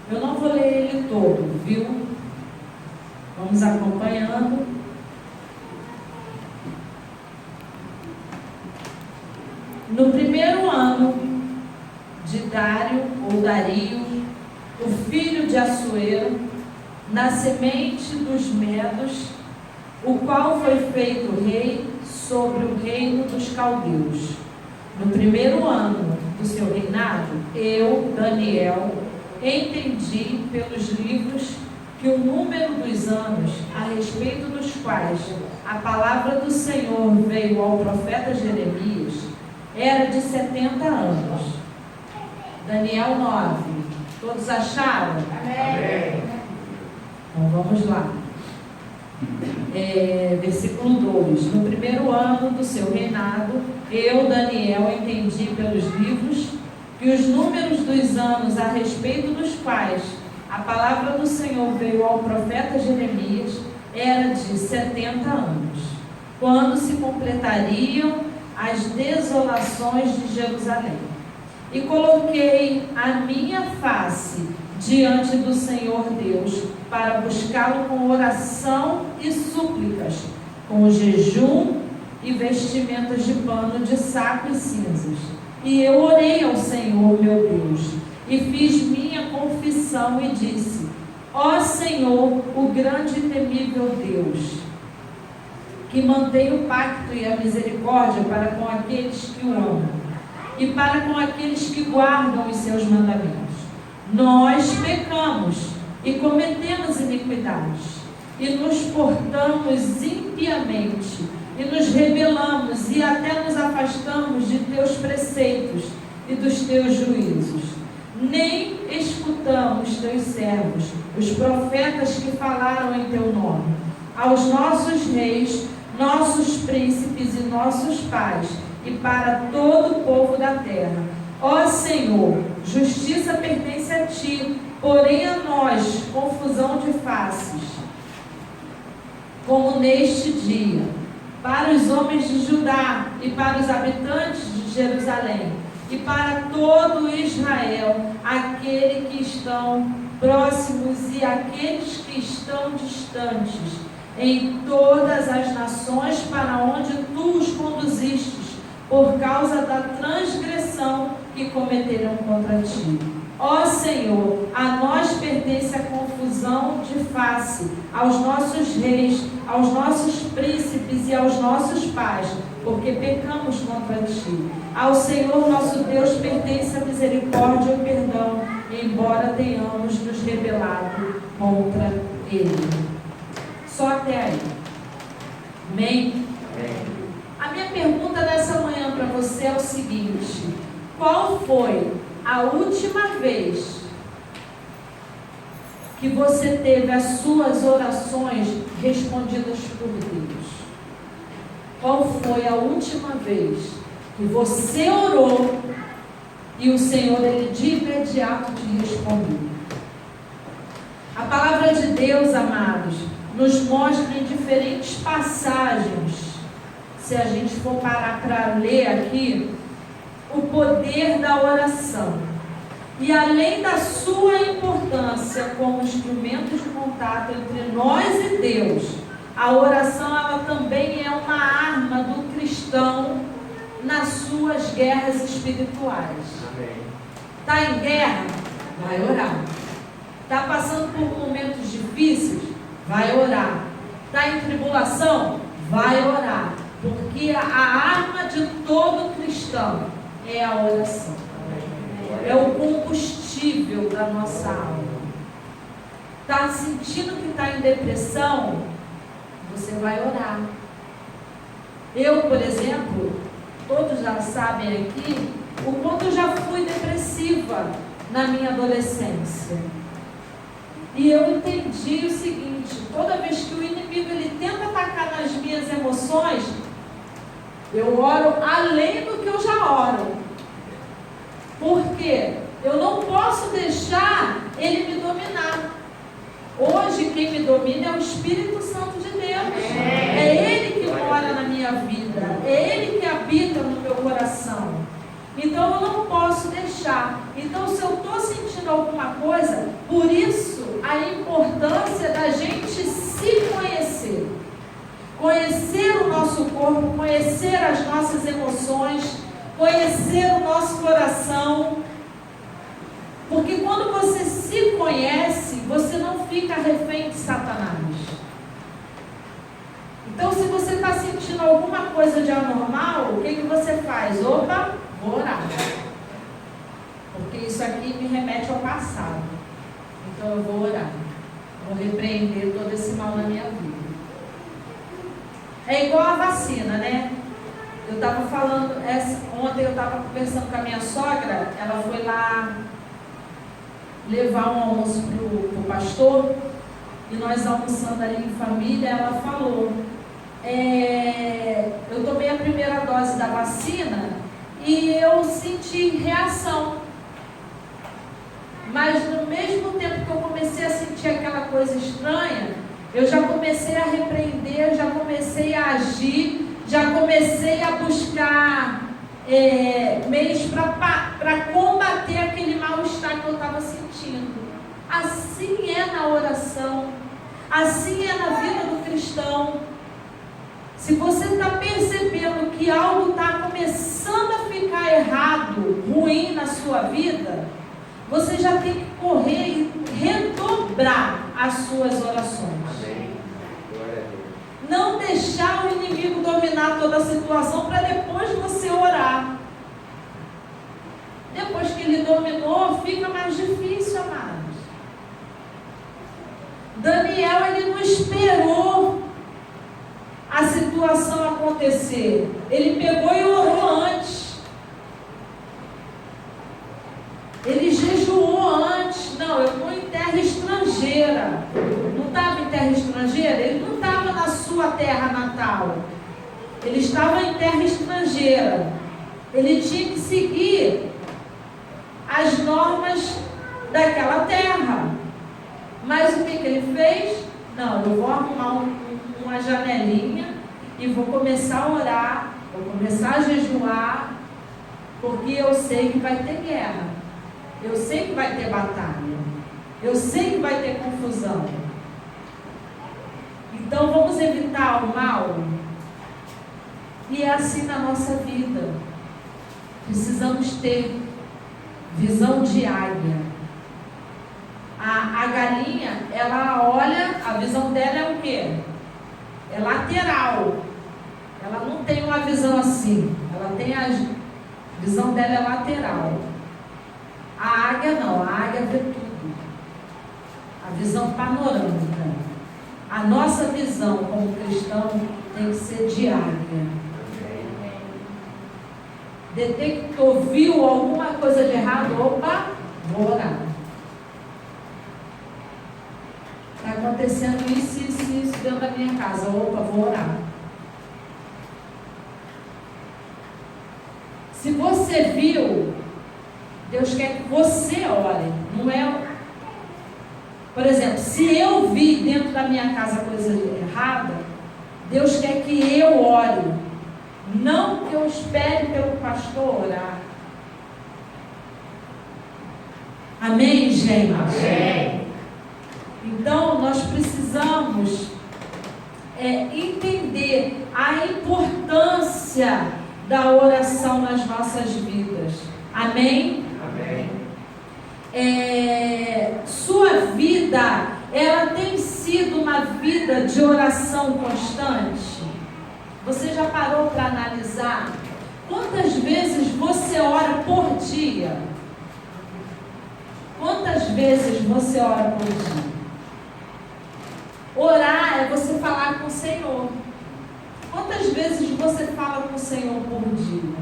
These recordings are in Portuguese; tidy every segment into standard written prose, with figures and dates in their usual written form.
Eu não vou ler ele todo, viu? Vamos acompanhando. No primeiro ano de Dário, ou Dario, o filho de Assuero, na semente dos Medos, o qual foi feito rei sobre o reino dos caldeus. No primeiro ano do seu reinado, eu, Daniel, entendi pelos livros que o número dos anos a respeito dos quais a palavra do Senhor veio ao profeta Jeremias era de 70 anos. Daniel 9. Todos acharam? Amém. Então vamos lá. Versículo 2. No primeiro ano do seu reinado, eu, Daniel, entendi pelos livros que os números dos anos a respeito dos quais a palavra do Senhor veio ao profeta Jeremias era de 70 anos, quando se completariam as desolações de Jerusalém. E coloquei a minha face diante do Senhor Deus para buscá-lo com oração e súplicas, com jejum e vestimentas de pano de saco e cinzas. E eu orei ao Senhor meu Deus e fiz minha confissão e disse: ó Senhor, o grande e temível Deus, que mantém o pacto e a misericórdia para com aqueles que o amam e para com aqueles que guardam os seus mandamentos. Nós pecamos e cometemos iniquidades, e nos portamos impiamente, e nos rebelamos, e até nos afastamos de teus preceitos e dos teus juízos. Nem escutamos teus servos, os profetas que falaram em teu nome, aos nossos reis, nossos príncipes e nossos pais, e para todo o povo da terra. Ó Senhor, justiça pertence a ti, porém a nós confusão de faces, como neste dia, para os homens de Judá e para os habitantes de Jerusalém, e para todo Israel, aqueles que estão próximos e aqueles que estão distantes, em todas as nações para onde tu os conduzistes, por causa da transgressão que cometeram contra ti. Ó Senhor, a nós pertence a confusão de face, aos nossos reis, aos nossos príncipes e aos nossos pais, porque pecamos contra ti. Ao Senhor nosso Deus pertence a misericórdia e o perdão, embora tenhamos nos rebelado contra ele. Só até aí. Amém? Amém. A minha pergunta nessa manhã para você é o seguinte: qual foi a última vez que você teve as suas orações respondidas por Deus? Qual foi a última vez que você orou e o Senhor, ele de imediato te respondeu? A palavra de Deus, amados, nos mostra em diferentes passagens, se a gente for parar para ler aqui, o poder da oração. E além da sua importância como instrumento de contato entre nós e Deus, a oração ela também é uma arma do cristão nas suas guerras espirituais. Está em guerra? Vai orar. Está passando por momentos difíceis? Vai orar. Está em tribulação? Vai orar. Porque a arma de todo cristão é a oração. É o combustível da nossa alma. Está sentindo que está em depressão? Você vai orar. Eu, por exemplo, todos já sabem aqui, o quanto eu já fui depressiva na minha adolescência. E eu entendi o seguinte: toda vez que o inimigo ele tenta atacar nas minhas emoções, eu oro além do que eu já oro. Por quê? Eu não posso deixar ele me dominar. Hoje quem me domina é o Espírito Santo de Deus. É Ele que mora na minha vida. É Ele que habita no meu coração. Então eu não posso deixar. Então se eu estou sentindo sentindo alguma coisa, por isso a importância da gente se conhecer. Conhecer o nosso corpo, conhecer as nossas emoções, conhecer o nosso coração. Porque quando você se conhece, você não fica refém de Satanás. Então, se você está sentindo alguma coisa de anormal, o que você faz? Opa, vou orar. Porque isso aqui me remete ao passado. Então, eu vou orar. Vou repreender todo esse mal na minha vida. É igual a vacina, né? Eu estava falando, ontem eu estava conversando com a minha sogra, ela foi lá levar um almoço para o pastor, e nós almoçando ali em família, ela falou, eu tomei a primeira dose da vacina e eu senti reação. Mas no mesmo tempo que eu comecei a sentir aquela coisa estranha, eu já comecei a repreender, já comecei a agir, já comecei a buscar meios para combater aquele mal-estar que eu estava sentindo. Assim é na oração, assim é na vida do cristão. Se você está percebendo que algo está começando a ficar errado, ruim na sua vida, você já tem que correr e redobrar as suas orações. Não deixar o inimigo dominar toda a situação para depois você orar. Depois que ele dominou, fica mais difícil, amados. Daniel, ele não esperou a situação acontecer. Ele pegou e orou antes. Ele jejuou antes. Não, eu estou em terra estrangeira. Não estava em terra estrangeira? Ele não estava na sua terra natal. Ele estava em terra estrangeira. Ele tinha que seguir as normas daquela terra. Mas o que ele fez? Não, eu vou arrumar uma janelinha e vou começar a orar, vou começar a jejuar, porque eu sei que vai ter guerra, eu sei que vai ter batalha, eu sei que vai ter confusão. Então vamos evitar o mal. E é assim na nossa vida. Precisamos ter visão de águia. A galinha, ela olha, a visão dela é o quê? É lateral. Ela não tem uma visão assim. Ela tem a visão dela é lateral. A águia não, a águia vê tudo. A visão panorâmica. A nossa visão como cristão tem que ser de águia. Detectou, viu alguma coisa de errado, opa, vou orar. Está acontecendo isso dentro da minha casa, opa, vou orar. Se você viu, Deus quer que você ore, não é? Por exemplo, se eu vi dentro da minha casa coisa errada, Deus quer que eu ore. Não que eu espere pelo pastor orar. Amém, gente? Amém. Então, nós precisamos entender a importância da oração nas nossas vidas. Amém? Amém. Sua vida, ela tem sido uma vida de oração constante? Você já parou para analisar quantas vezes você ora por dia? Quantas vezes você ora por dia? Orar é você falar com o Senhor. Quantas vezes você fala com o Senhor por dia?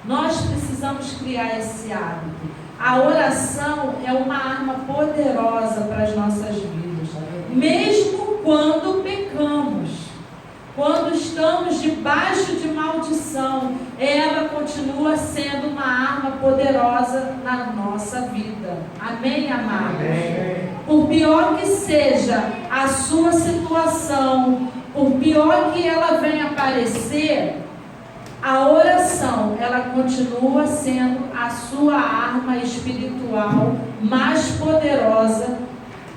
Nós precisamos criar esse hábito. A oração é uma arma poderosa para as nossas vidas, mesmo quando pecamos. Quando estamos debaixo de maldição, ela continua sendo uma arma poderosa na nossa vida. Amém, amados? Amém. Por pior que seja a sua situação, por pior que ela venha aparecer, a oração oração, ela continua sendo a sua arma espiritual mais poderosa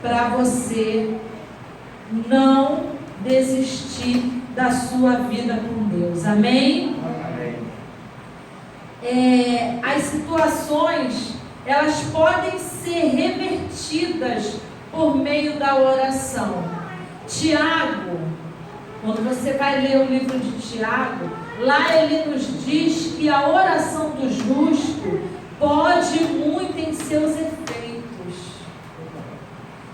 para você não desistir da sua vida com Deus. Amém? As situações, elas podem ser revertidas por meio da oração. Tiago, quando você vai ler o livro de Tiago, lá ele nos diz que a oração do justo pode muito em seus efeitos.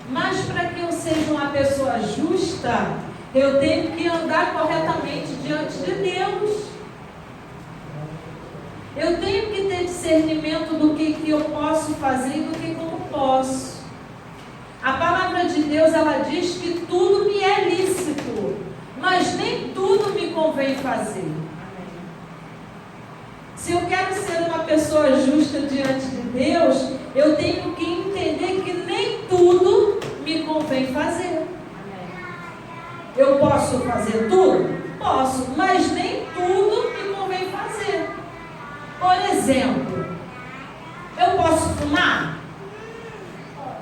Mas para que eu seja uma pessoa justa, eu tenho que andar corretamente diante de Deus. Eu tenho que ter discernimento do que eu posso fazer e do que eu não posso. A palavra de Deus, ela diz que tudo me é lícito, mas nem tudo me convém fazer. Se eu quero ser uma pessoa justa diante de Deus, eu tenho que entender que nem tudo me convém fazer. Eu posso fazer tudo? Posso, mas nem tudo me convém fazer. Por exemplo, eu posso fumar?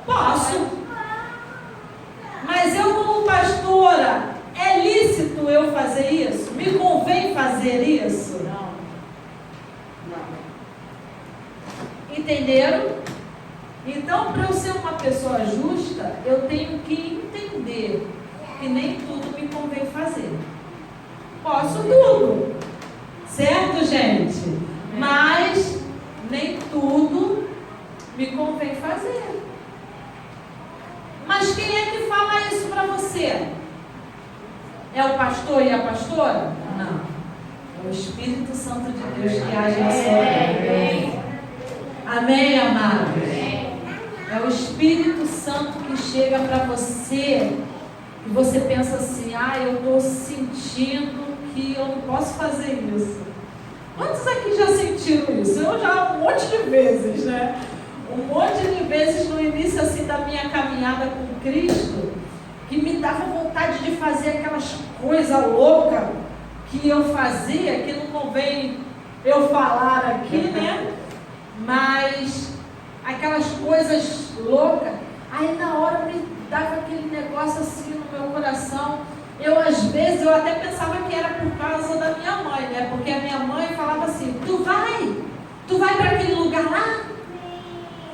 Posso. Mas eu, como pastora, é lícito eu fazer isso? Me convém fazer isso? Não. Entenderam? Então, para eu ser uma pessoa justa, eu tenho que entender que nem tudo me convém fazer. Posso tudo. Certo, gente? Mas nem tudo me convém fazer. Mas quem é que fala isso para você? É o pastor e a pastora? Não. É o Espírito Santo de Deus que age na sua vida. Amém, amados? É o Espírito Santo que chega para você e você pensa assim: eu estou sentindo que eu não posso fazer isso. Quantos aqui já sentiram isso? Eu já um monte de vezes, né? Um monte de vezes no início assim da minha caminhada com Cristo, que me dava vontade de fazer aquelas coisas loucas que eu fazia, que não convém eu falar aqui, né? Mas aquelas coisas loucas, aí na hora me dava aquele negócio assim no meu coração. Às vezes, eu até pensava que era por causa da minha mãe, né? Porque a minha mãe falava assim: tu vai para aquele lugar lá?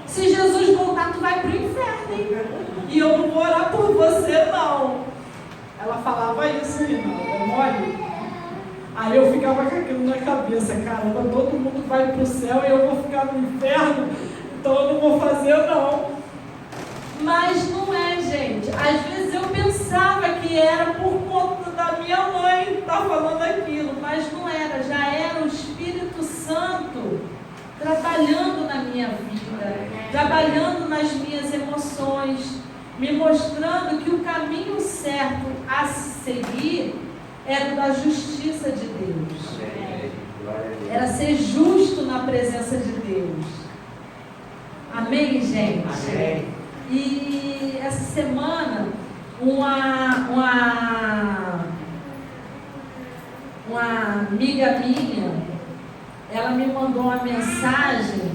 Se Jesus voltar, tu vai para o inferno, hein? E eu não vou orar por você, não. Ela falava isso, irmão, é mole. Aí eu ficava com aquilo na cabeça: caramba, todo mundo vai para o céu e eu vou ficar no inferno, então eu não vou fazer, não. Mas não é, gente. Às vezes eu pensava que era por conta da minha mãe estar falando aquilo, mas não era. Já era o Espírito Santo trabalhando na minha vida, trabalhando nas minhas emoções, me mostrando que o caminho certo a se seguir era o da justiça de Deus. Era ser justo na presença de Deus. Amém, gente? Amém. E essa semana, uma amiga minha, ela me mandou uma mensagem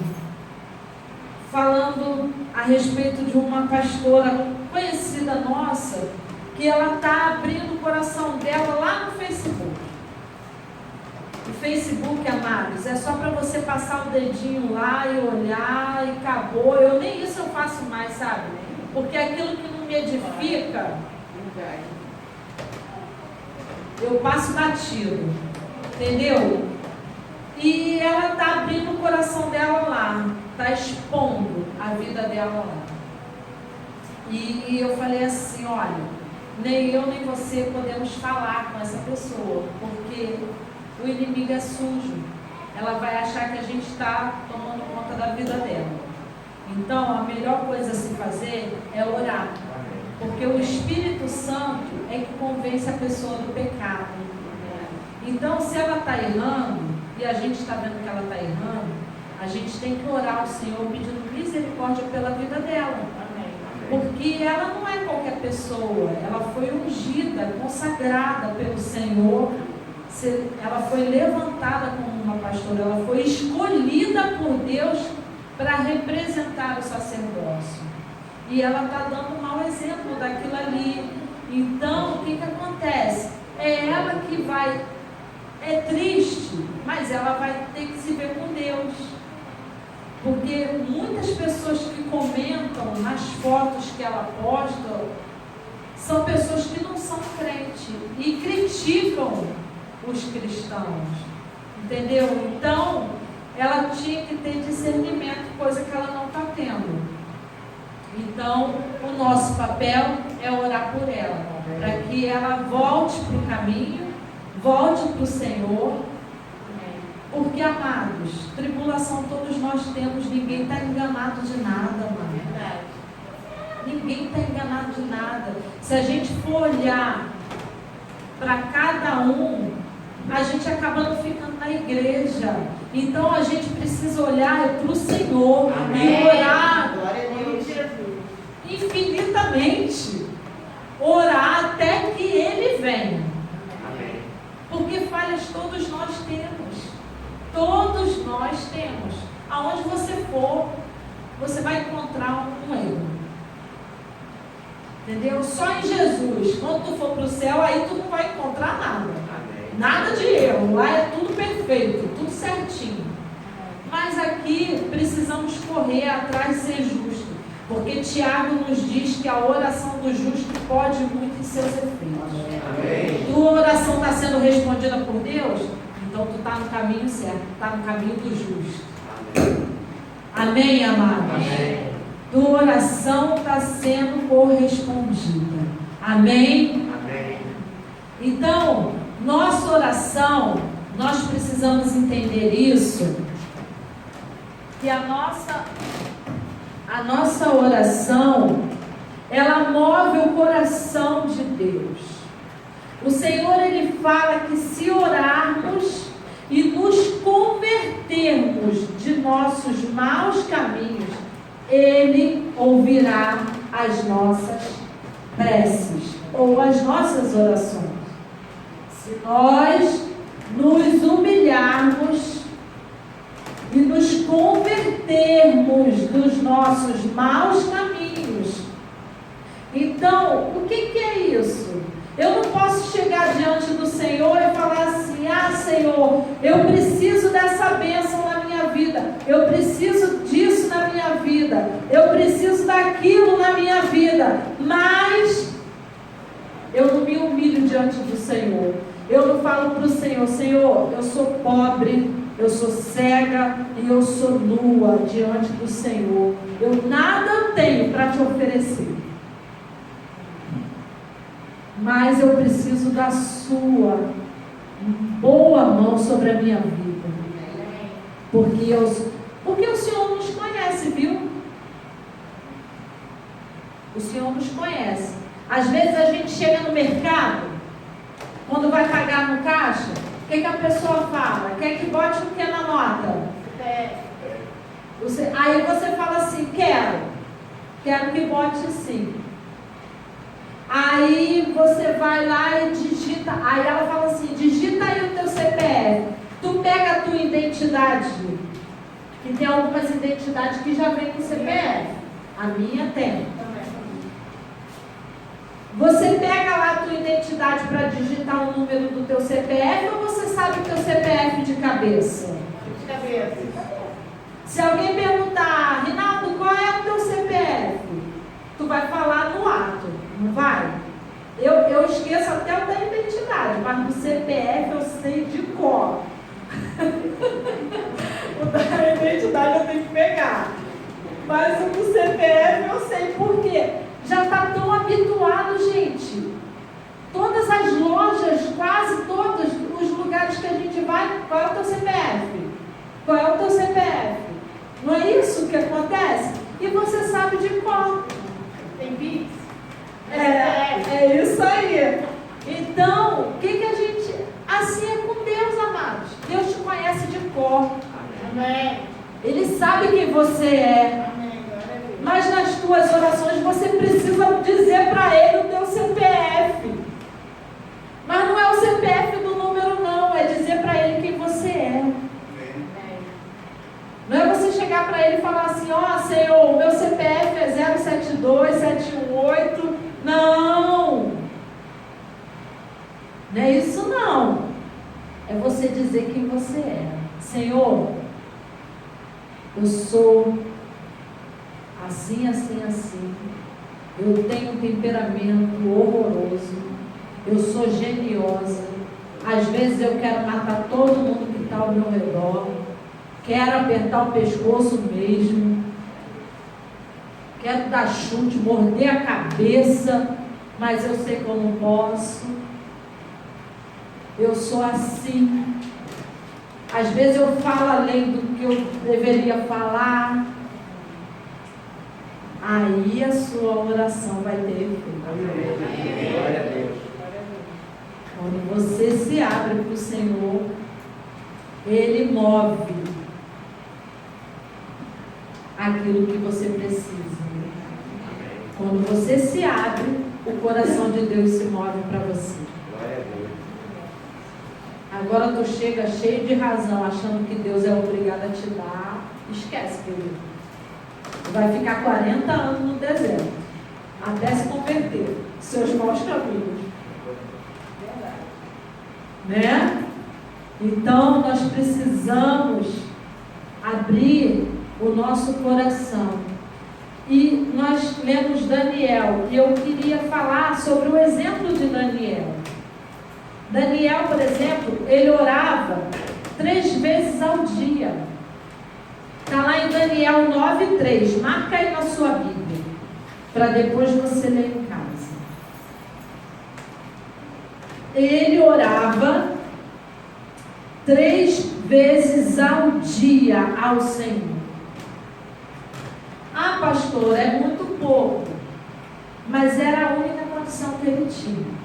falando a respeito de uma pastora conhecida nossa, que ela está abrindo o coração dela lá no Facebook. O Facebook, amados, é só para você passar o dedinho lá e olhar e acabou. Eu nem isso eu faço mais, sabe? Porque aquilo que não me edifica, eu passo batido. Entendeu? E ela está abrindo o coração dela lá, está expondo a vida dela lá. E eu falei assim: olha, nem eu nem você podemos falar com essa pessoa, porque o inimigo é sujo. Ela vai achar que a gente está tomando conta da vida dela. Então, a melhor coisa a se fazer é orar. Porque o Espírito Santo é que convence a pessoa do pecado. Então, se ela está errando, e a gente está vendo que ela está errando, a gente tem que orar ao Senhor pedindo misericórdia pela vida dela. Porque ela não é qualquer pessoa. Ela foi ungida, consagrada pelo Senhor, ela foi levantada como uma pastora, ela foi escolhida por Deus para representar o sacerdócio. E ela está dando um mau exemplo daquilo ali. Então, o que acontece? É ela que vai, é triste, mas ela vai ter que se ver com Deus. Porque muitas pessoas que comentam nas fotos que ela posta são pessoas que não são crentes e criticam os cristãos, entendeu? Então, ela tinha que ter discernimento, coisa que ela não está tendo. Então, o nosso papel é orar por ela, para que ela volte para o caminho, volte para o Senhor. Porque, amados, tribulação todos nós temos, ninguém está enganado de nada, mano. Ninguém está enganado de nada. Se a gente for olhar para cada um, a gente acaba não ficando na igreja. Então a gente precisa olhar para o Senhor. Amém. E orar infinitamente. Orar até que Ele venha. Amém. Porque falhas todos nós temos. Todos nós temos. Aonde você for, você vai encontrar um erro. Entendeu? Só em Jesus. Quando tu for para o céu, aí tu não vai encontrar nada. Amém. Nada de erro. Lá é tudo perfeito, tudo certinho. Mas aqui precisamos correr atrás de ser justo. Porque Tiago nos diz que a oração do justo pode muito em seus efeitos. Amém. Tua oração está sendo respondida por Deus? Então tu está no caminho certo, está no caminho do justo. Amém, amém, amados? Amém. Tua oração está sendo correspondida. Amém? Amém. Então, nossa oração, nós precisamos entender isso, que a nossa oração, ela move o coração de Deus. O Senhor, Ele fala que se orarmos e nos convertermos de nossos maus caminhos, Ele ouvirá as nossas preces ou as nossas orações. Se nós nos humilharmos e nos convertermos dos nossos maus caminhos, então, o que é isso? Eu não posso chegar diante do Senhor e falar assim: ah, Senhor, eu preciso dessa bênção na minha vida, eu preciso disso na minha vida, eu preciso daquilo na minha vida, mas eu não me humilho diante do Senhor. Eu não falo para o Senhor: Senhor, eu sou pobre, eu sou cega e eu sou nua diante do Senhor, eu nada tenho para te oferecer, mas eu preciso da sua boa mão sobre a minha vida. Porque o Senhor nos conhece, viu? O Senhor nos conhece. Às vezes a gente chega no mercado, quando vai pagar no caixa, o que a pessoa fala? Quer que bote o que na nota? Aí você fala assim: quero que bote sim. Aí você vai lá e digita. Aí ela fala assim: digita aí o teu CPF. Tu pega a tua identidade, que tem algumas identidades que já vem com CPF. A minha tem. Você pega lá a tua identidade para digitar o número do teu CPF, ou você sabe o teu CPF de cabeça? De cabeça. Se alguém perguntar: Rinaldo, qual é o teu CPF? Tu vai falar no ato, não vai? Eu esqueço até o da identidade, mas no CPF eu sei de cor. O da identidade eu tenho que pegar. Mas o do CPF eu sei por quê. Já está tão habituado, gente. Todas as lojas, quase todos os lugares que a gente vai, qual é o teu CPF? Qual é o teu CPF? Não é isso que acontece? E você sabe de qual? Tem Pix? É isso aí. Então, o que a gente... Assim é com Deus, amados. Deus te conhece de cor. Amém. Ele sabe quem você é. Amém. Mas nas tuas orações você precisa dizer para Ele o teu CPF. Mas não é o CPF do número, não. chegar para ele e falar assim: ó, Senhor, o meu CPF é 072718. Não! Não é isso não. É você dizer quem você é. Senhor, eu sou assim, assim, assim. Eu tenho um temperamento horroroso. Eu sou geniosa. Às vezes eu quero matar todo mundo que está ao meu redor. Quero apertar o pescoço mesmo. Quero dar chute, morder a cabeça. Mas eu sei que eu não posso. Eu sou assim. Às vezes eu falo além do que eu deveria falar. Aí a sua oração vai ter efeito. Glória a Deus. Quando você se abre para o Senhor, Ele move aquilo que você precisa. Quando você se abre, o coração de Deus se move para você. Glória a Deus. Agora tu chega cheio de razão, achando que Deus é obrigado a te dar. Esquece, querido. Tu vai ficar 40 anos no deserto, até se converter. Seus maus caminhos. Né? Então nós precisamos abrir o nosso coração. E nós lemos Daniel, e eu queria falar sobre o exemplo de Daniel. Daniel, por exemplo, ele orava 3 vezes ao dia. Está lá em Daniel 9:3. Marca aí na sua Bíblia, para depois você ler em casa. Ele orava 3 vezes ao dia ao Senhor. Ah, pastor, é muito pouco. Mas era a única condição que ele tinha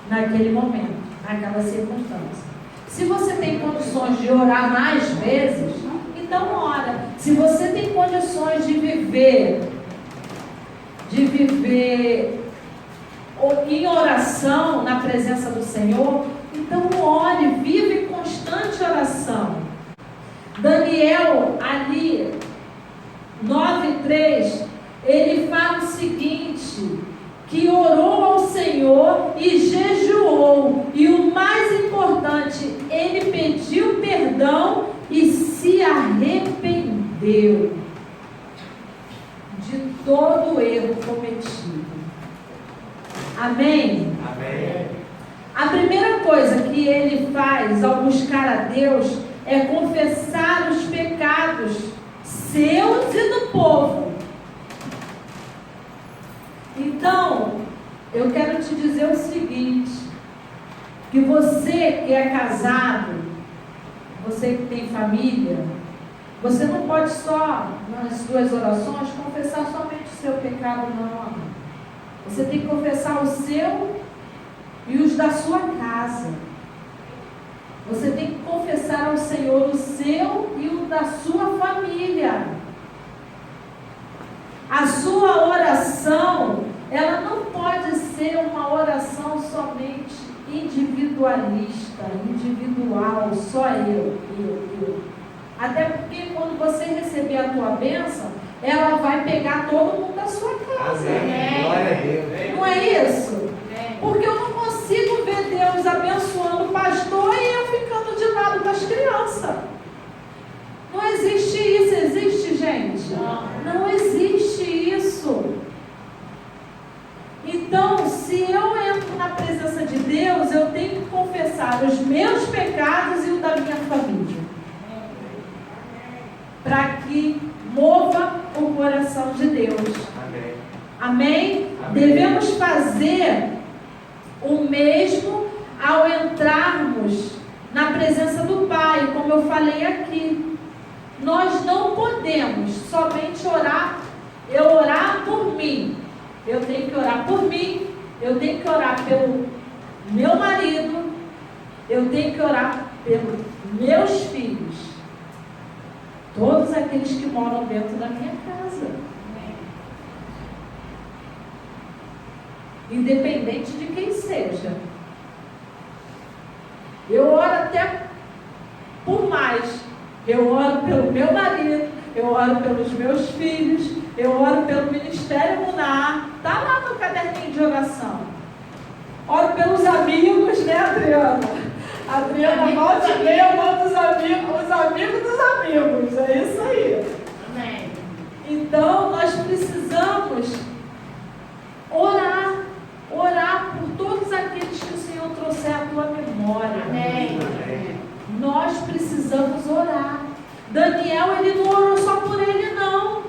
naquele momento, naquela circunstância. Se você tem condições de orar mais vezes, então ora. Se você tem condições de viver em oração na presença do Senhor, então ore, vive em constante oração. Daniel ali 9:3, ele fala o seguinte, que orou ao Senhor e jejuou, e o mais importante, ele pediu perdão e se arrependeu de todo o erro cometido. Amém? Amém. A primeira coisa que ele faz ao buscar a Deus é confessar os pecados seus e do povo. Então, eu quero te dizer o seguinte, que você que é casado, você que tem família, você não pode só, nas suas orações, confessar somente o seu pecado, não. Você tem que confessar o seu e os da sua casa. Você tem que confessar ao Senhor o seu e o da sua família. A sua oração, ela não pode ser uma oração somente individualista, individual, só eu. Até porque quando você receber a tua bênção, ela vai pegar todo mundo da sua casa. Amém. Glória a Deus. Não é isso? Porque eu não consigo ver Deus abençoando o pastor e eu ficando de lado com as crianças. Não existe isso, existe, gente? Não existe isso. Então, se eu entro na presença de Deus, eu tenho que confessar os meus pecados e o da minha família, para que mova o coração de Deus. Amém. Amém? Amém. Devemos fazer o mesmo ao entrarmos na presença do Pai, como eu falei aqui. Nós não podemos somente orar por mim. Eu tenho que orar por mim, eu tenho que orar pelo meu marido, eu tenho que orar pelos meus filhos, todos aqueles que moram dentro da minha casa. Independente de quem seja. Eu oro até por mais. Eu oro pelo meu marido, eu oro pelos meus filhos, eu oro pelo Ministério Munar. Está lá no caderninho de oração. Oro pelos amigos, né, Adriana? Adriana, volta e meia, eu mando os amigos dos amigos. É isso aí. Amém. Então, nós precisamos orar por todos aqueles que o Senhor trouxer à tua memória. Amém. Nós precisamos orar. Daniel, ele não orou só por ele, não.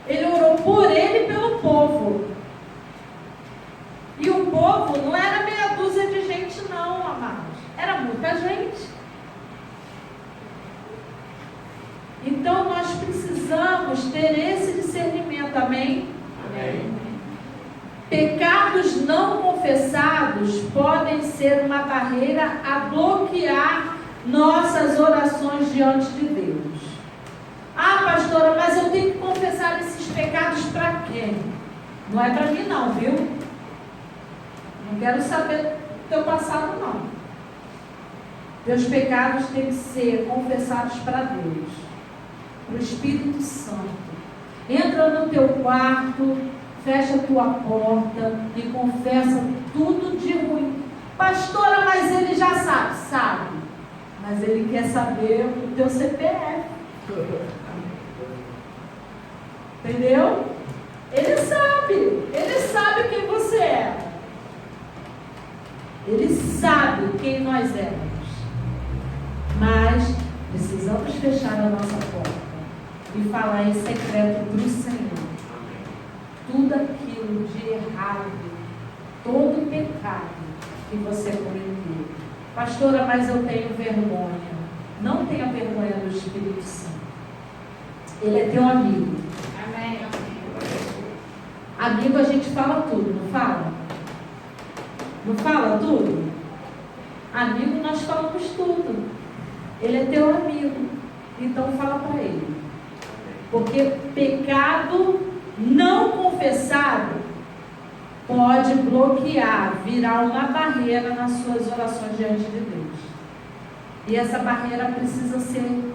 Ele orou por ele e pelo povo. E o povo não era meia dúzia de gente, não, amados. Era muita gente. Então, nós precisamos ter esse discernimento, amém? Amém. Pecados não confessados podem ser uma barreira a bloquear nossas orações diante de Deus. Ah, pastora, mas eu tenho que confessar esses pecados para quem? Não é para mim não, viu? Não quero saber do teu passado não. Teus pecados têm que ser confessados para Deus, para o Espírito Santo. Entra no teu quarto, fecha a tua porta e confessa tudo de ruim. Pastora, mas ele já sabe. Sabe. Mas ele quer saber o teu CPF. Entendeu? Ele sabe quem você é. Ele sabe quem nós éramos. Mas precisamos fechar a nossa porta e falar em secreto para o Senhor. Tudo aquilo de errado, todo pecado que você cometeu. Pastora, mas eu tenho vergonha. Não tenha vergonha do Espírito Santo. Ele é teu amigo. Amém. Amigo a gente fala tudo, não fala? Não fala tudo? Amigo nós falamos tudo. Ele é teu amigo. Então fala para ele. Porque pecado não confessado pode bloquear, virar uma barreira nas suas orações diante de Deus. E essa barreira precisa ser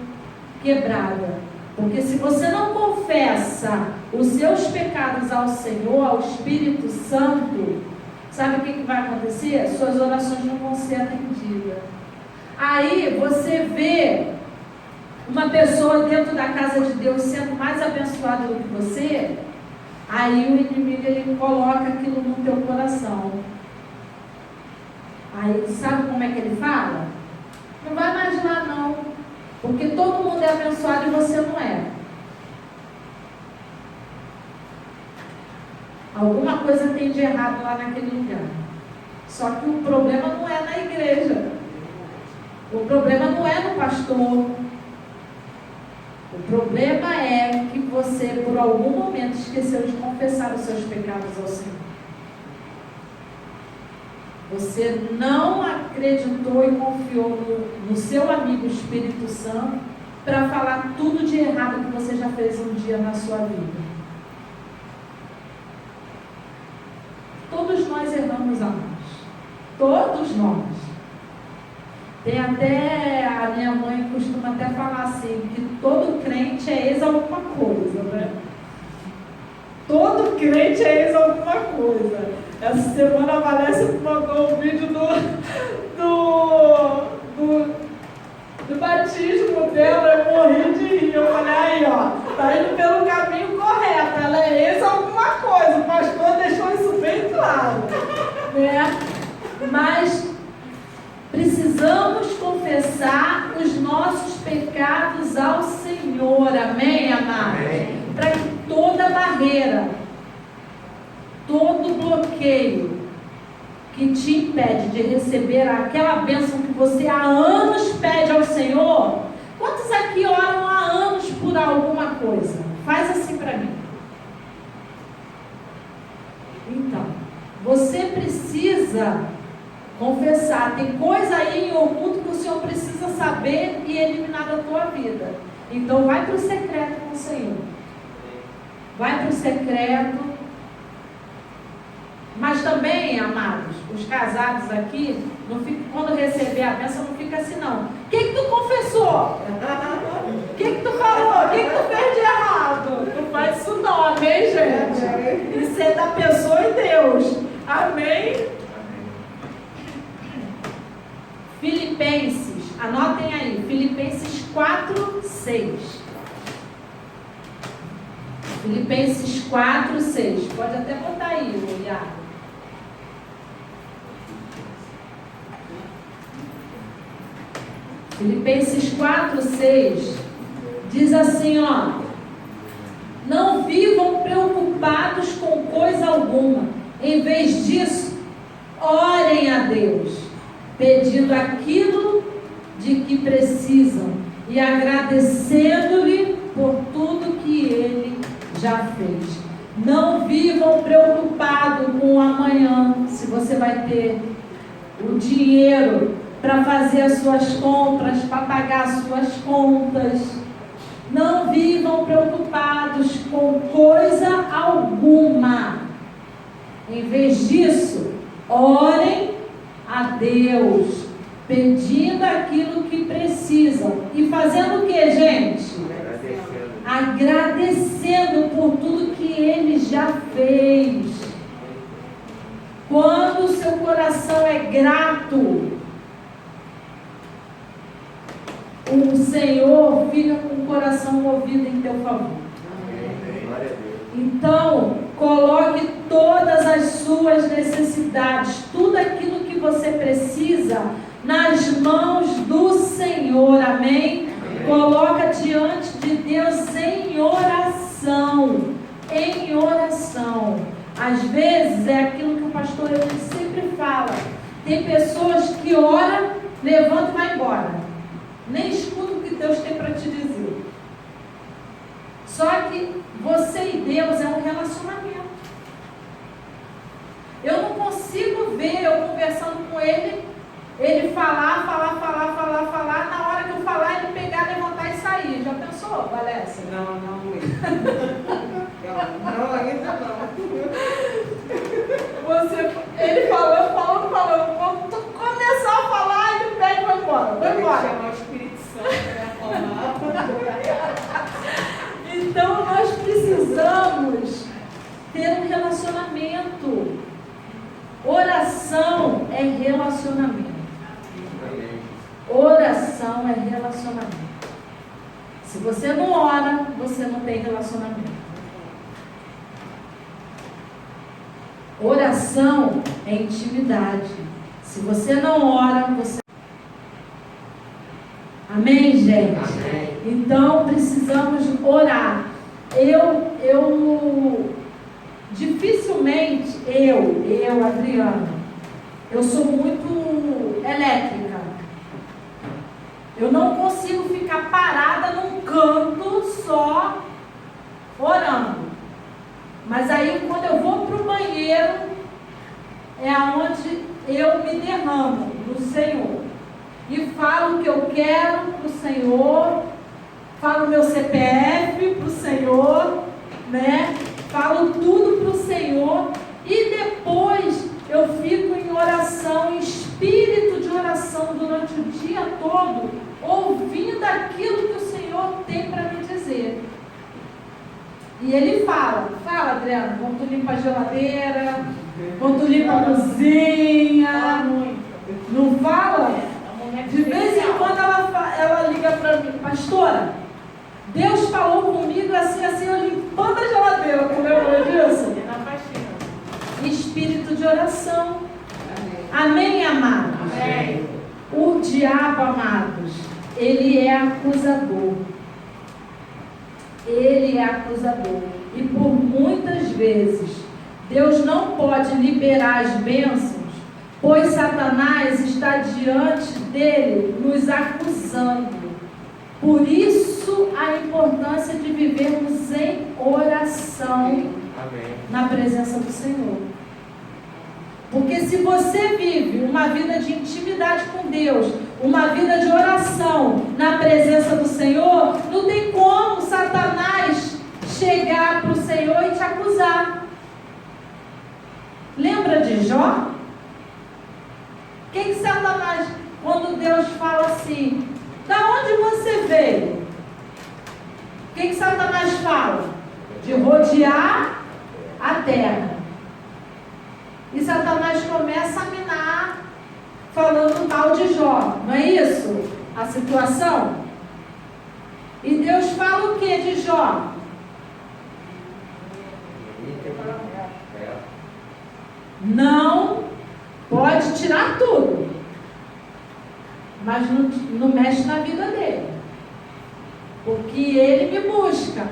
quebrada. Porque se você não confessa os seus pecados ao Senhor, ao Espírito Santo, sabe o que vai acontecer? Suas orações não vão ser atendidas. Aí você vê uma pessoa dentro da casa de Deus sendo mais abençoada do que você, aí o inimigo ele coloca aquilo no teu coração. Aí sabe como é que ele fala? Não vai mais lá não, porque todo mundo é abençoado e você não é. Alguma coisa tem de errado lá naquele lugar. Só que o problema não é na igreja. O problema não é no pastor. O problema é que você, por algum momento, esqueceu de confessar os seus pecados ao Senhor. Você não acreditou e confiou no seu amigo Espírito Santo para falar tudo de errado que você já fez um dia na sua vida. Todos nós erramos, amados. Todos nós. Tem até, a minha mãe costuma até falar assim, que todo crente é ex alguma coisa, né? Todo crente é ex alguma coisa. Essa semana a Vanessa mandou um vídeo do batismo dela, eu morri de rir. Eu falei, aí ó, tá indo pelo caminho correto, ela é ex alguma coisa, o pastor deixou isso bem claro, né? Mas precisamos confessar os nossos pecados ao Senhor, amém, amados? Para que toda barreira, todo bloqueio que te impede de receber aquela bênção que você há anos pede ao Senhor. Quantos aqui oram há anos por alguma coisa? Faz assim para mim. Então, você precisa confessar. Tem coisa aí em oculto que o Senhor precisa saber e eliminar da tua vida. Então vai para o secreto com o Senhor. Vai para o secreto. Mas também, amados, os casados aqui, não fica, quando receber a bênção, não fica assim não. O que tu confessou? O que tu falou? O que tu aí, Filipenses 4:6. Filipenses 4:6. Pode até botar aí, Iago. Filipenses 4:6 diz assim, ó: não vivam preocupados com coisa alguma. Em vez disso, orem a Deus, pedindo aquilo de que precisam e agradecendo-lhe por tudo que Ele já fez. Não vivam preocupados com o amanhã, se você vai ter o dinheiro para fazer as suas compras, para pagar as suas contas. Não vivam preocupados com coisa alguma. Em vez disso, orem a Deus, pedindo aquilo que precisam. E fazendo o que, gente? Agradecendo por tudo que Ele já fez. Quando o seu coração é grato, o Senhor fica com o coração movido em teu favor. Então, coloque todas as suas necessidades, tudo aquilo que você precisa, nas mãos do Senhor. Amém? Coloca diante de Deus em oração. Em oração. Às vezes é aquilo que o pastor sempre fala. Tem pessoas que oram, levantam e vai embora. Nem escuta o que Deus tem para te dizer. Só que você e Deus é um relacionamento. Eu não consigo ver eu conversando com Ele falar, na hora que eu falar, Ele pegar, levantar e sair. Já pensou, Valécia? Não, ainda não. Ele falando. Quando tu começar a falar, Ele pega e vai embora. Vai embora. Chamar o Espírito Santo para falar. Então nós precisamos ter um relacionamento. Oração é relacionamento. Oração é relacionamento. Se você não ora, você não tem relacionamento. Oração é intimidade. Se você não ora, você... Amém, gente? Amém. Então precisamos orar. Dificilmente, Adriana, eu sou muito elétrica. Eu não consigo ficar parada num canto só orando. Mas aí quando eu vou para o banheiro, é onde eu me derramo no Senhor. E falo o que eu quero para o Senhor, falo meu CPF para o Senhor, né? Falo tudo para o Senhor e depois eu fico em oração, em espírito de oração durante o dia todo, ouvindo aquilo que o Senhor tem para me dizer. E Ele fala, Adriana, quando tu limpa a geladeira, quando tu limpa a cozinha, não fala? De vez em quando ela liga para mim, pastora, Deus falou comigo assim, eu limpando a geladeira, tu lembra disso? Espírito de oração. Amém, amados? Amém. O diabo, amados, ele é acusador. Ele é acusador. E por muitas vezes, Deus não pode liberar as bênçãos, pois Satanás está diante dele, nos acusando. Por isso, a importância de vivermos em oração. Amém. Na presença do Senhor. Porque se você vive uma vida de intimidade com Deus, uma vida de oração na presença do Senhor, não tem como Satanás chegar para o Senhor e te acusar. Lembra de Jó? O que Satanás, quando Deus fala assim, da onde você veio? O que Satanás fala? De rodear a terra. E Satanás começa a minar, falando mal de Jó, não é isso? a situação. E Deus fala o que de Jó? Não pode tirar tudo, mas não mexe na vida dele, porque ele me busca.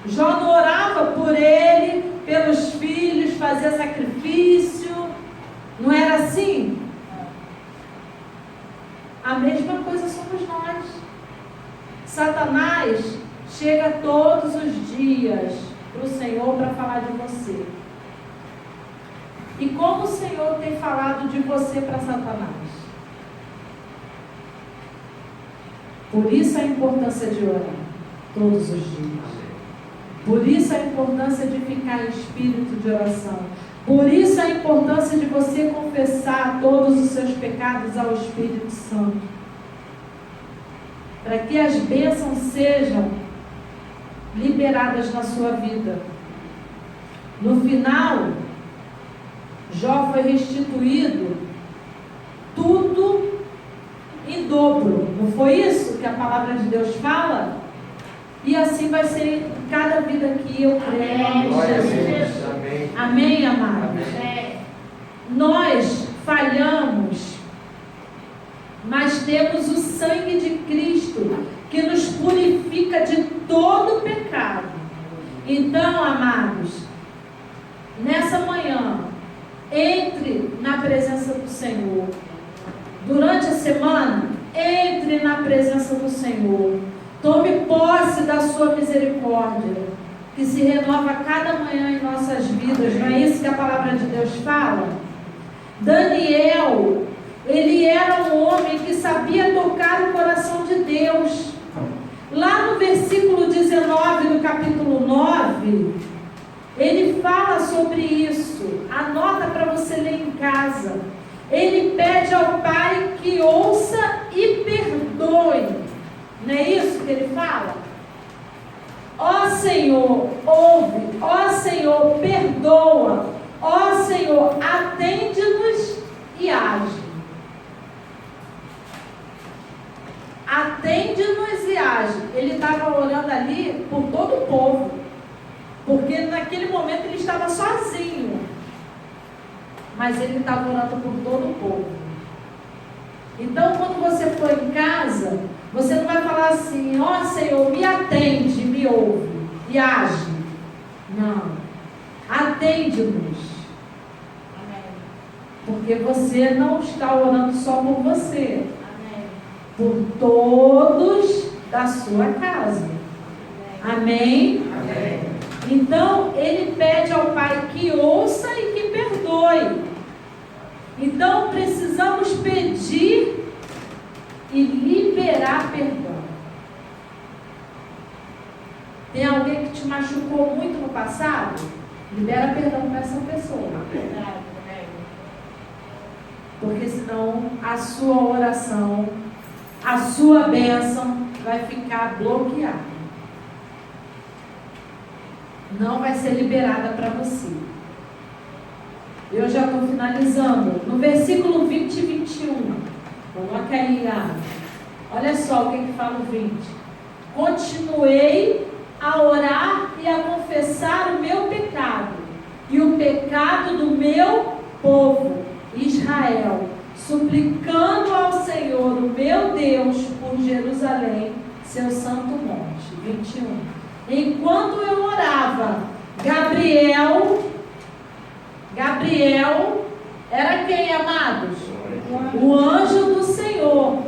Jó não orava por ele, pelos filhos, fazia sacrifício, não era assim? A mesma coisa somos nós. Satanás chega todos os dias para o Senhor para falar de você. E como o Senhor tem falado de você para Satanás? Por isso a importância de orar todos os dias. Por isso a importância de ficar em espírito de oração. Por isso a importância de você confessar todos os seus pecados ao Espírito Santo. Para que as bênçãos sejam liberadas na sua vida. No final, Jó foi restituído tudo em dobro. Não foi isso que a palavra de Deus fala? E assim vai ser em cada vida aqui, eu creio. Em nome de Jesus. Amém. Amém, amados? Amém. Nós falhamos, mas temos o sangue de Cristo que nos purifica de todo pecado. Então, amados, nessa manhã, entre na presença do Senhor. Durante a semana, entre na presença do Senhor. Tome posse da sua misericórdia, que se renova a cada manhã em nossas vidas. Não é isso que a palavra de Deus fala? Daniel, ele era um homem que sabia tocar o coração de Deus. Lá no versículo 19 do capítulo 9, ele fala sobre isso. Anota para você ler em casa. Ele pede ao Pai que ouça e perdoe. Não é isso que ele fala? Ó Senhor, ouve. Ó Senhor, perdoa. Ó Senhor, atende-nos e age. Atende-nos e age. Ele estava orando ali por todo o povo. Porque naquele momento ele estava sozinho. Mas ele estava orando por todo o povo. Então, quando você for em casa, você não vai falar assim: ó Senhor, me atende, me ouve e age. Não. Atende-nos. Porque você não está orando só por você. Por todos da sua casa. Amém? Amém. Então, ele pede ao Pai que ouça e que perdoe. Então, precisamos pedir e liberar perdão. Tem alguém que te machucou muito no passado? Libera perdão para essa pessoa. Porque senão a sua oração, a sua bênção vai ficar bloqueada. Não vai ser liberada para você. Eu já estou finalizando. No versículo 20 e 21. Coloca aí, olha só o que fala o 20. Continuei a orar e a confessar o meu pecado e o pecado do meu povo, Israel, suplicando ao Senhor, o meu Deus, por Jerusalém, seu santo monte. 21. Enquanto eu orava, Gabriel era quem, amados? O anjo do Senhor,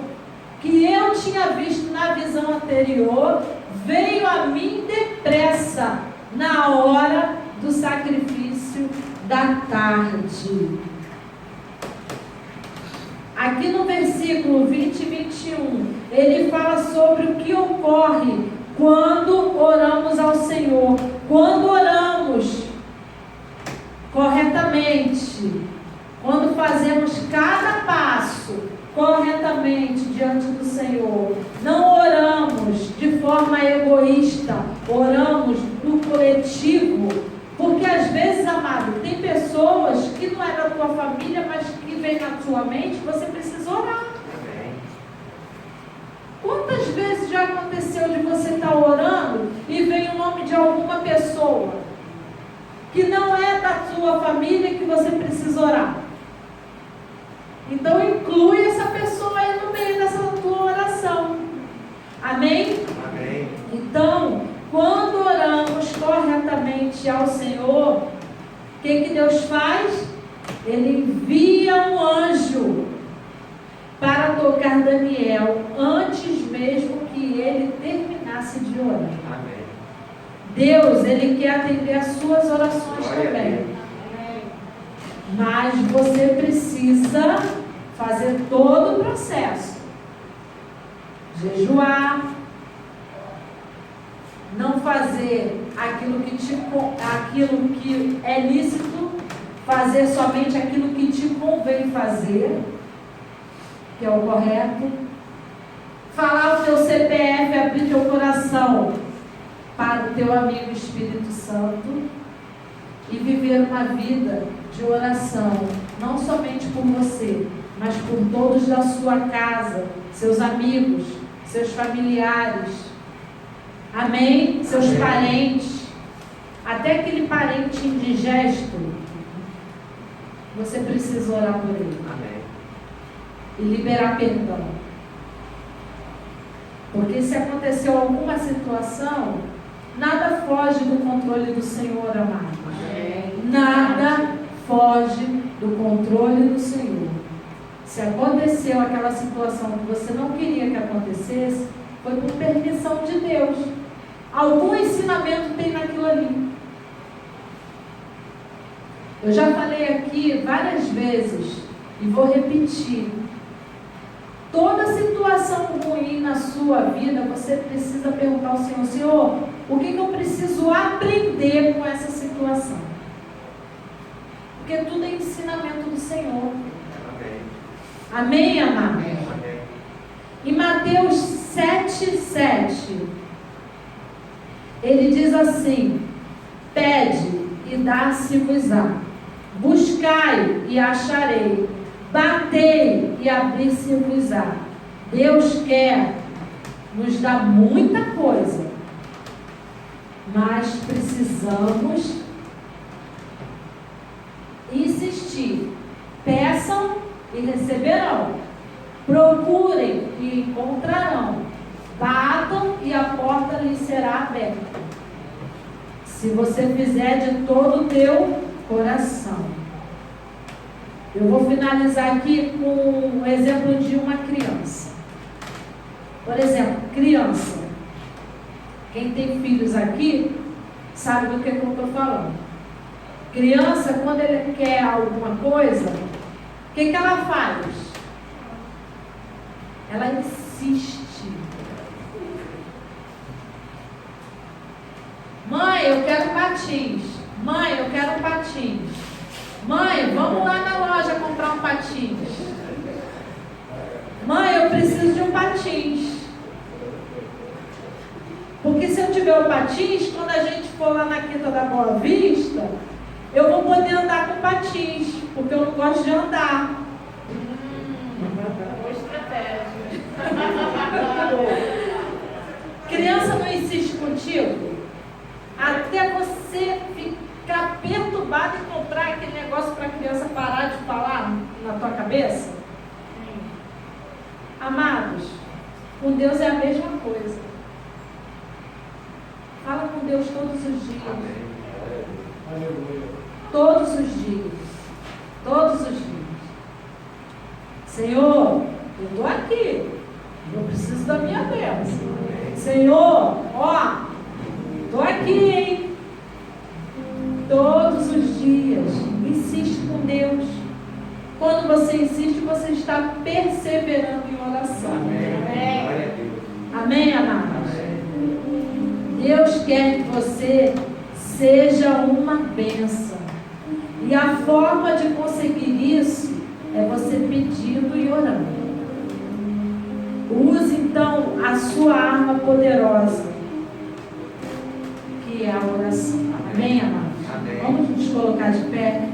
que eu tinha visto na visão anterior, veio a mim depressa, na hora do sacrifício da tarde. Aqui no versículo 20 e 21, ele fala sobre o que ocorre quando oramos ao Senhor, quando oramos corretamente, quando fazemos cada passo corretamente diante do Senhor. Não oramos de forma egoísta, oramos no coletivo, porque às vezes, amado, tem pessoas que não é da tua família, mas que vem na tua mente, você precisa orar. vezes já aconteceu de você estar orando e vem o nome de alguma pessoa que não é da sua família que você precisa orar? Então inclui essa pessoa aí no meio dessa tua oração. Amém? Amém. Então, quando oramos corretamente ao Senhor, o que Deus faz? Ele envia um anjo para tocar Daniel antes mesmo que ele terminasse de orar. Amém. Deus, Ele quer atender as suas orações Glória a também. Deus. Mas você precisa fazer todo o processo. Jejuar, não fazer aquilo que é lícito, fazer somente aquilo que te convém fazer, que é o correto. Falar o teu CPF, abrir teu coração para o teu amigo Espírito Santo e viver uma vida de oração, não somente por você, mas por todos da sua casa, seus amigos, seus familiares, amém? Seus Amém. parentes, até aquele parente indigesto, você precisa orar por ele Amém. e liberar perdão. Porque se aconteceu alguma situação, nada foge do controle do Senhor, amado. Nada foge do controle do Senhor. Se aconteceu aquela situação que você não queria que acontecesse, foi por permissão de Deus. Algum ensinamento tem naquilo ali. Eu já falei aqui várias vezes e vou repetir. Toda situação ruim na sua vida, você precisa perguntar ao Senhor: Senhor, o que eu preciso aprender com essa situação? Porque tudo é ensinamento do Senhor. Amém. Amém, amado? Amém. Em Mateus 7,7, ele diz assim: pede e dá-se-vos-á, buscai e acharei, batei e abrir-se-vos-á. Deus quer nos dar muita coisa, mas precisamos insistir. Peçam e receberão, procurem e encontrarão, batam e a porta lhes será aberta, se você fizer de todo o teu coração. Eu vou finalizar aqui com o exemplo de uma criança. Por exemplo, criança. Quem tem filhos aqui sabe do que eu estou falando. Criança, quando ele quer alguma coisa, o que ela faz? Ela insiste. Mãe, eu quero patins. Mãe, eu quero patins. Mãe, vamos lá na loja comprar um patins. Mãe, eu preciso de um patins. Porque se eu tiver o patins, quando a gente for lá na Quinta da Boa Vista, eu vou poder andar com patins, porque eu não gosto de andar. Boa estratégia. Criança não insiste contigo até você ficar perturbado e comprar aquele negócio para a criança parar de falar na tua cabeça? Amados, com Deus é a mesma coisa. Fala com Deus todos os dias. Todos os dias. Todos os dias. Senhor, eu estou aqui. Eu preciso da minha bênção. Senhor, ó, estou aqui, hein? Todos os dias. Insiste com Deus. Quando você insiste, você está perseverando em oração. Amém. Glória a Deus. Amém, amados? Amém. Deus quer que você seja uma bênção. E a forma de conseguir isso é você pedindo e orando. Use então a sua arma poderosa, que é a oração. Amém, amados? Amém. Vamos nos colocar de pé.